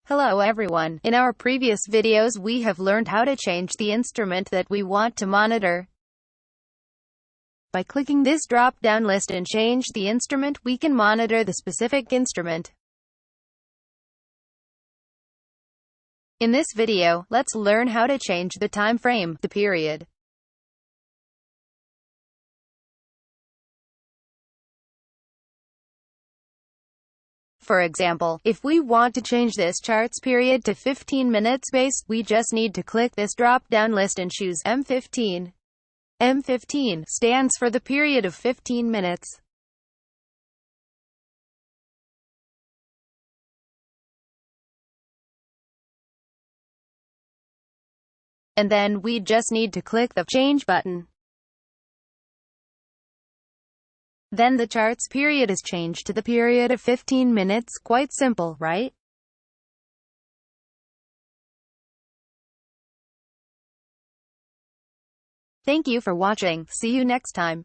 Hello everyone. In our previous videos we have learned how to change the instrument that we want to monitor. By clicking this drop-down list and change the instrument, we can monitor the specific instrument. In this video, let's learn how to change the time frame, the period. For example, if we want to change this chart's period to 15 minutes base, we just need to click this drop-down list and choose M15. M15 stands for the period of 15 minutes. And then we just need to click the Change button. Then the chart's period is changed to the period of 15 minutes. Quite simple, right? Thank you for watching. See you next time.